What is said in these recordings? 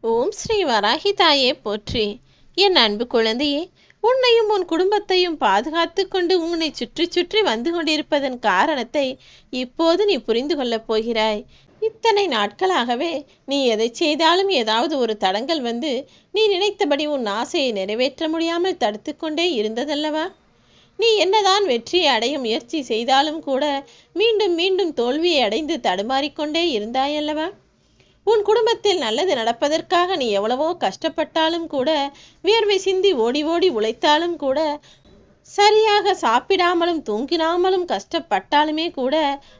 ஓம் ஸ்ரீ வராகி தாயே போற்றி. என் அன்பு குழந்தையே, உன்னையும் உன் குடும்பத்தையும் பாதுகாத்து கொண்டு உன்னை சுற்றி சுற்றி வந்து கொண்டிருப்பதன் காரணத்தை இப்போது நீ புரிந்து கொள்ளப் போகிறாய். இத்தனை நாட்களாகவே நீ எதை செய்தாலும் ஏதாவது ஒரு தடங்கள் வந்து நீ நினைத்தபடி உன் ஆசையை நிறைவேற்ற முடியாமல் தடுத்து கொண்டே இருந்ததல்லவா? நீ என்னதான் வெற்றியை அடைய முயற்சி செய்தாலும் கூட மீண்டும் மீண்டும் தோல்வியை அடைந்து தடுமாறிக்கொண்டே இருந்தாயல்லவா? உன் குடும்பத்தில் நல்லது நடப்பதற்காக நீ எவ்வளவோ கஷ்டப்பட்டாலும் கூட, வியர்வை சிந்தி ஓடி ஓடி உழைத்தாலும் கூட, சரியாக சாப்பிடாமலும் தூங்கினாமலும் கஷ்டப்பட்டாலுமே கூட,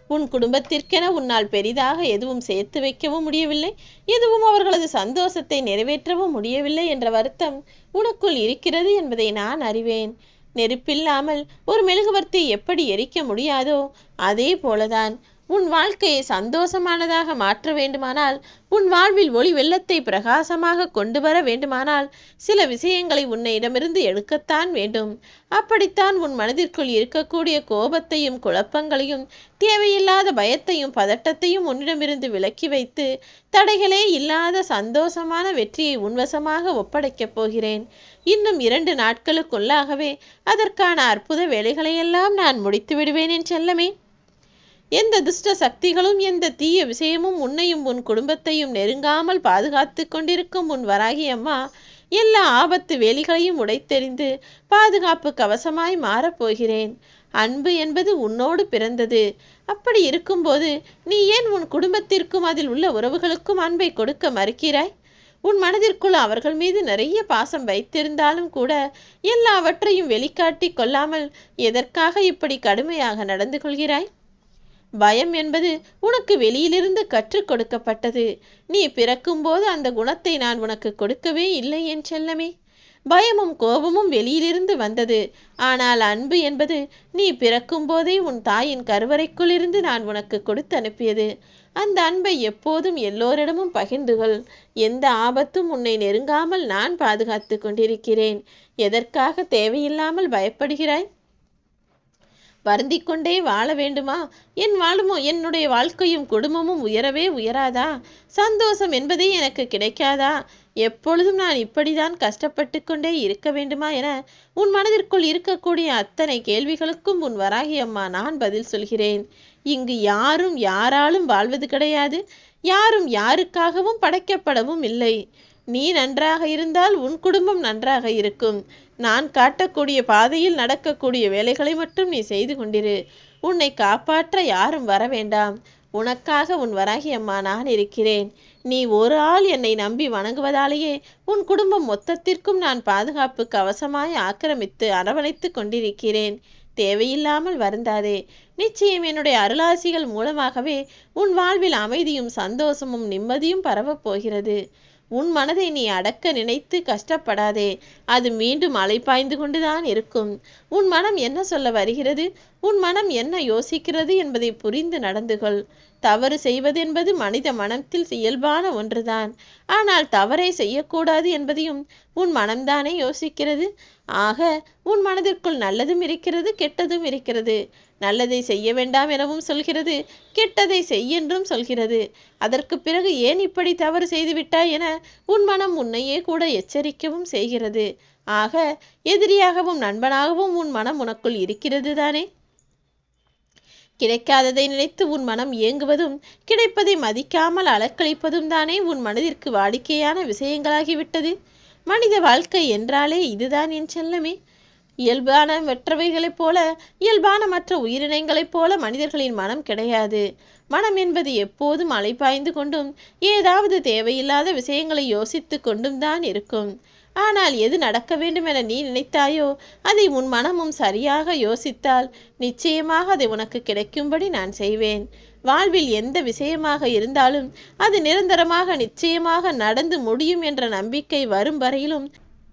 உன் குடும்பத்திற்கென உன்னால் பெரிதாக எதுவும் சேர்த்து வைக்கவும் முடியவில்லை, எதுவும் அவர்களது சந்தோஷத்தை நிறைவேற்றவும் முடியவில்லை என்ற வருத்தம் உனக்குள் இருக்கிறது என்பதை நான் அறிவேன். நெருப்பில்லாமல் ஒரு மெழுகுவர்த்தி எப்படி எரிக்க முடியாதோ அதே போலதான் உன் வாழ்க்கையை சந்தோஷமானதாக மாற்ற வேண்டுமானால், உன் வாழ்வில் ஒளி வெள்ளத்தை பிரகாசமாக கொண்டு வர வேண்டுமானால், சில விஷயங்களை உன்னிடமிருந்து எடுக்கத்தான் வேண்டும். அப்படித்தான் உன் மனதிற்குள் இருக்கக்கூடிய கோபத்தையும் குழப்பங்களையும் தேவையில்லாத பயத்தையும் பதட்டத்தையும் உன்னிடமிருந்து விலக்கி வைத்து தடைகளே இல்லாத சந்தோஷமான வெற்றியை உன்வசமாக ஒப்படைக்கப் போகிறேன். இன்னும் 2 நாட்களுக்குள்ளாகவே அதற்கான அற்புத வேலைகளையெல்லாம் நான் முடித்து விடுவேன் என் செல்லமே. எந்த துஷ்ட சக்திகளும் எந்த தீய விஷயமும் உன்னையும் உன் குடும்பத்தையும் நெருங்காமல் பாதுகாத்து கொண்டிருக்கும் உன் வராகி அம்மா எல்லா ஆபத்து வேலிகளையும் உடைத்தெறிந்து பாதுகாப்பு கவசமாய் மாறப்போகிறேன். அன்பு என்பது உன்னோடு பிறந்தது. அப்படி இருக்கும்போது நீ ஏன் உன் குடும்பத்திற்கும் அதில் உள்ள உறவுகளுக்கும் அன்பை கொடுக்க மறுக்கிறாய்? உன் மனதிற்குள் அவர்கள் மீது நிறைய பாசம் வைத்திருந்தாலும் கூட எல்லாவற்றையும் வெளிக்காட்டி கொள்ளாமல் எதற்காக இப்படி கடுமையாக நடந்து கொள்கிறாய்? பயம் என்பது உனக்கு வெளியிலிருந்து கற்றுக் கொடுக்கப்பட்டது. நீ பிறக்கும்போது அந்த குணத்தை நான் உனக்கு கொடுக்கவே இல்லை என் செல்லமே. பயமும் கோபமும் வெளியிலிருந்து வந்தது. ஆனால் அன்பு என்பது நீ பிறக்கும் போதே உன் தாயின் கருவறைக்குள் இருந்து நான் உனக்கு கொடுத்து அனுப்பியது. அந்த அன்பை எப்போதும் எல்லோரிடமும் பகிர்ந்து கொள். எந்த ஆபத்தும் உன்னை நெருங்காமல் நான் பாதுகாத்து கொண்டிருக்கிறேன். எதற்காக தேவையில்லாமல் பயப்படுகிறாய்? வருந்திக் கொண்டே வாழ வேண்டுமா? என்னுடைய வாழ்க்கையும் குடும்பமும் உயரவே உயராதா? சந்தோஷம் என்பதே எனக்கு கிடைக்காதா? எப்பொழுதும் நான் இப்படிதான் கஷ்டப்பட்டு கொண்டே இருக்க வேண்டுமா என உன் மனதிற்குள் இருக்கக்கூடிய அத்தனை கேள்விகளுக்கும் உன் வராகி அம்மா நான் பதில் சொல்கிறேன். இங்கு யாரும் யாராலும் வாழ்வது கிடையாது. யாரும் யாருக்காகவும் படைக்கப்படவும் இல்லை. நீ நன்றாக இருந்தால் உன் குடும்பம் நன்றாக இருக்கும். நான் காட்டக்கூடிய பாதையில் நடக்கக்கூடிய வேலைகளை மட்டும் நீ செய்து கொண்டிரு. உன்னை காப்பாற்ற யாரும் வர வேண்டாம். உனக்காக உன் வராகி அம்மா நான் இருக்கிறேன். நீ ஒரு ஆள் என்னை நம்பி வணங்குவதாலேயே உன் குடும்பம் மொத்தத்திற்கும் நான் பாதுகாப்பு கவசமாய் ஆக்கிரமித்து அரவணைத்து கொண்டிருக்கிறேன். தேவையில்லாமல் வருந்தாதே. நிச்சயம் என்னுடைய அருளாசிகள் மூலமாகவே உன் வாழ்வில் அமைதியும் சந்தோஷமும் நிம்மதியும் பரவப் போகிறது. உன் மனதை நீ அடக்க நினைத்து கஷ்டப்படாதே. அது மீண்டும் அலைப்பாய்ந்து கொண்டுதான் இருக்கும். உன் மனம் என்ன சொல்ல வருகிறது, உன் மனம் என்ன யோசிக்கிறது என்பதை புரிந்து நடந்து கொள். தவறு செய்வதென்பது மனித மனத்தில் இயல்பான ஒன்றுதான். ஆனால் தவறை செய்யக்கூடாது என்பதையும் உன் மனம்தானே யோசிக்கிறது. ஆக உன் மனதிற்குள் நல்லதும் இருக்கிறது, கெட்டதும் இருக்கிறது. நல்லதை செய்ய வேண்டாம் எனவும் சொல்கிறது, கெட்டதை செய்யென்றும் சொல்கிறது. அதற்கு பிறகு ஏன் இப்படி தவறு செய்துவிட்டாய் என உன் மனம் உன்னையே கூட எச்சரிக்கவும் செய்கிறது. ஆக எதிரியாகவும் நண்பனாகவும் உன் மனம் உனக்குள் இருக்கிறது தானே. கிடைக்காததை நினைத்து உன் மனம் இயங்குவதும் கிடைப்பதை மதிக்காமல் அலக்களிப்பதும் தானே உன் மனதிற்கு வாடிக்கையான விஷயங்களாகிவிட்டது. மனித வாழ்க்கை என்றாலே இதுதான் என் செல்லமே. இயல்பான மற்றவைகளைப் போல, இயல்பான மற்ற உயிரினங்களைப் போல மனிதர்களின் மனம் கிடையாது. மனம் என்பது எப்போதும் அலைப்பாய்ந்து கொண்டும் ஏதாவது தேவையில்லாத விஷயங்களை யோசித்து கொண்டும் தான் இருக்கும். ஆனால் எது நடக்க வேண்டும் என நீ நினைத்தாயோ அதை உன் மனமும் சரியாக யோசித்தால் நிச்சயமாக அதை உனக்கு கிடைக்கும்படி நான் செய்வேன். வாழ்வில் எந்த விஷயமாக இருந்தாலும் அது நிரந்தரமாக நிச்சயமாக நடந்து முடியும் என்ற நம்பிக்கை வரும் வரையிலும்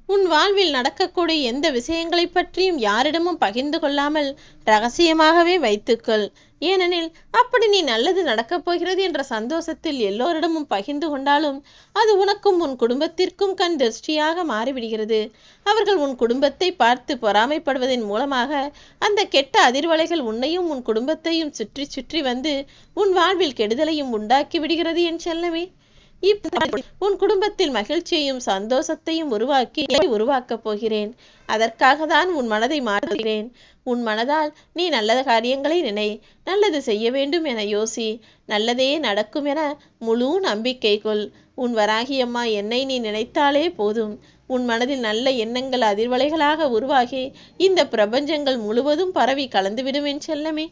உன் வாழ்வில் நடக்கக்கூடிய எந்த விஷயங்களை பற்றியும் யாரிடமும் பகிர்ந்து கொள்ளாமல் ரகசியமாகவே வைத்துக்கொள். ஏனெனில் அப்படி நீ நல்லது நடக்கப் போகிறது என்ற சந்தோஷத்தில் எல்லோரிடமும் பகிர்ந்து கொண்டாலும் அது உனக்கும் உன் குடும்பத்திற்கும் கண் திருஷ்டியாக மாறிவிடுகிறது. அவர்கள் உன் குடும்பத்தை பார்த்து பொறாமைப்படுவதன் மூலமாக அந்த கெட்ட அதிர்வலைகள் உன்னையும் உன் குடும்பத்தையும் சுற்றி சுற்றி வந்து உன் வாழ்வில் கெடுதலையும் உண்டாக்கி விடுகிறது என் செல்லமே. உன் குடும்பத்தில் மகிழ்ச்சியையும் சந்தோஷத்தையும் உருவாக்கப் போகிறேன். அதற்காக தான் உன் மனதை மாற்றுகிறேன். உன் மனதால் நீ நல்ல காரியங்களை நினை, நல்லது செய்ய வேண்டும் என யோசி, நல்லதே நடக்கும் என முழு நம்பிக்கை கொள். உன் வராகியம்மா என்னை நீ நினைத்தாலே போதும். உன் மனதில் நல்ல எண்ணங்கள் அதிர்வலைகளாக உருவாகி இந்த பிரபஞ்சங்கள் முழுவதும் பரவி கலந்துவிடும் என் செல்லமே.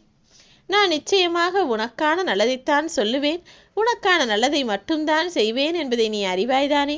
நான் நிச்சயமாக உனக்கான நல்லதைத்தான் சொல்லுவேன், உனக்கான நல்லதை மட்டும்தான் செய்வேன் என்பதை நீ அறிவாய்தானே?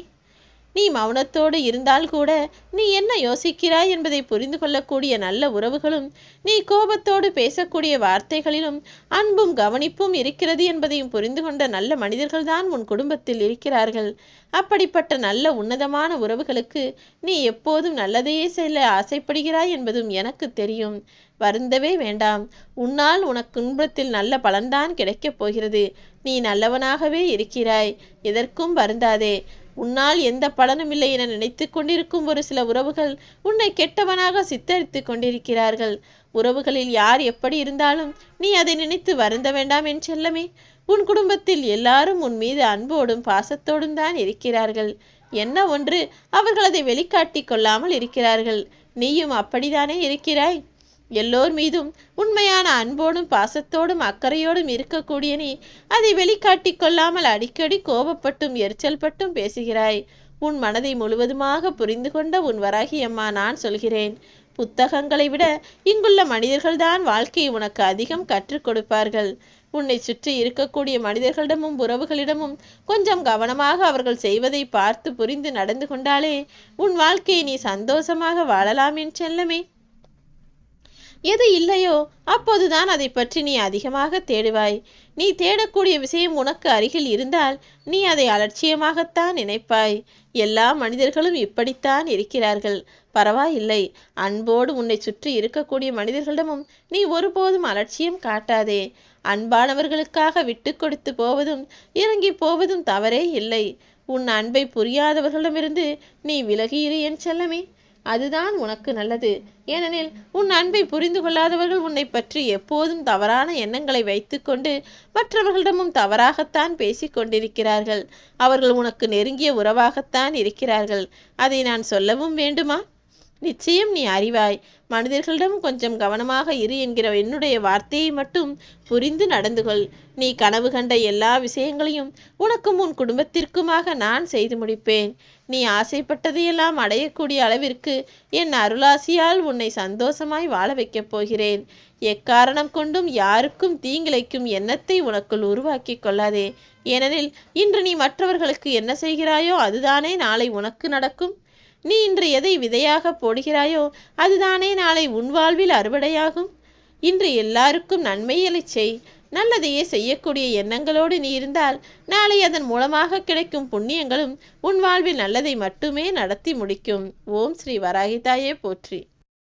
நீ மௌனத்தோடு இருந்தால் கூட நீ என்ன யோசிக்கிறாய் என்பதை புரிந்து கொள்ளக்கூடிய நல்ல உறவுகளும், நீ கோபத்தோடு பேசக்கூடிய வார்த்தைகளிலும் அன்பும் கவனிப்பும் இருக்கிறது என்பதையும் புரிந்து கொண்ட நல்ல மனிதர்கள்தான் உன் குடும்பத்தில் இருக்கிறார்கள். அப்படிப்பட்ட நல்ல உன்னதமான உறவுகளுக்கு நீ எப்போதும் நல்லதையே செல்ல ஆசைப்படுகிறாய் என்பதும் எனக்கு தெரியும். வருந்தவே வேண்டாம். உன்னால் உனக்கு குடும்பத்தில் நல்ல பலன்தான் கிடைக்கப் போகிறது. நீ நல்லவனாகவே இருக்கிறாய், எதற்கும் வருந்தாதே. உன்னால் எந்த பலனும் இல்லை என நினைத்து கொண்டிருக்கும் ஒரு சில உறவுகள் உன்னை கெட்டவனாக சித்தரித்து கொண்டிருக்கிறார்கள். உறவுகளில் யார் எப்படி இருந்தாலும் நீ அதை நினைத்து வருந்த வேண்டாம் என் செல்லமே. உன் குடும்பத்தில் எல்லாரும் உன் மீது அன்போடும் பாசத்தோடும் தான் இருக்கிறார்கள். என்ன ஒன்று, அவர்கள் அதை வெளிக்காட்டி கொள்ளாமல் இருக்கிறார்கள். நீயும் அப்படித்தானே இருக்கிறாய். எல்லோர் மீதும் உண்மையான அன்போடும் பாசத்தோடும் அக்கறையோடும் இருக்கக்கூடிய நீ அதை வெளிக்காட்டி கொள்ளாமல் அடிக்கடி கோபப்பட்டும் எரிச்சல் பட்டும் பேசுகிறாய். உன் மனதை முழுவதுமாக புரிந்து கொண்ட உன் வராகியம்மா நான் சொல்கிறேன், புத்தகங்களை விட இங்குள்ள மனிதர்கள்தான் வாழ்க்கையை உனக்கு அதிகம் கற்றுக் கொடுப்பார்கள். உன்னை சுற்றி இருக்கக்கூடிய மனிதர்களிடமும் உறவுகளிடமும் கொஞ்சம் கவனமாக அவர்கள் செய்வதை பார்த்து புரிந்து நடந்து கொண்டாலே உன் வாழ்க்கையை நீ சந்தோஷமாக வாழலாம் என் செல்லமே. எது இல்லையோ அப்போதுதான் அதை பற்றி நீ அதிகமாக தேடுவாய். நீ தேடக்கூடிய விஷயம் உனக்கு அருகில் இருந்தால் நீ அதை அலட்சியமாகத்தான் நினைப்பாய். எல்லா மனிதர்களும் இப்படித்தான் இருக்கிறார்கள். பரவாயில்லை, அன்போடு உன்னை சுற்றி இருக்கக்கூடிய மனிதர்களிடமும் நீ ஒருபோதும் அலட்சியம் காட்டாதே. அன்பானவர்களுக்காக விட்டு கொடுத்து போவதும் இறங்கி போவதும் தவறே இல்லை. உன் அன்பை புரியாதவர்களிடமிருந்து நீ விலகியிரு என் செல்லமே. அதுதான் உனக்கு நல்லது. ஏனெனில் உன் அன்பை புரிந்து கொள்ளாதவர்கள் உன்னை பற்றி எப்போதும் தவறான எண்ணங்களை வைத்துக்கொண்டு மற்றவர்களிடமும் தவறாகத்தான் பேசிக் கொண்டிருக்கிறார்கள். அவர்கள் உனக்கு நெருங்கிய உறவாகத்தான் இருக்கிறார்கள். அதை நான் சொல்லவும் வேண்டுமா? நிச்சயம் நீ அறிவாய். மனிதர்களிடம் கொஞ்சம் கவனமாக இரு என்கிற என்னுடைய வார்த்தையை மட்டும் புரிந்து நடந்து கொள். நீ கனவு கண்ட எல்லா விஷயங்களையும் உனக்கும் உன் குடும்பத்திற்குமாக நான் செய்து முடிப்பேன். நீ ஆசைப்பட்டதையெல்லாம் அடையக்கூடிய அளவிற்கு என் அருளாசியால் உன்னை சந்தோஷமாய் வாழ வைக்கப் போகிறேன். எக்காரணம் கொண்டும் யாருக்கும் தீங்கிழைக்கும் எண்ணத்தை உனக்குள் உருவாக்கி கொள்ளாதே. ஏனெனில் இன்று நீ மற்றவர்களுக்கு என்ன செய்கிறாயோ அதுதானே நாளை உனக்கு நடக்கும். நீ இன்று எதை விதையாக போடுகிறாயோ அதுதானே நாளை உன் வாழ்வில் அறுவடையாகும். இன்று எல்லாருக்கும் நன்மைகளை செய். நல்லதையே செய்யக்கூடிய எண்ணங்களோடு நீ இருந்தால் நாளை அதன் மூலமாக கிடைக்கும் புண்ணியங்களும் உன் வாழ்வில் நல்லதை மட்டுமே நடத்தி முடிக்கும். ஓம் ஸ்ரீ வராகிதாயே போற்றி.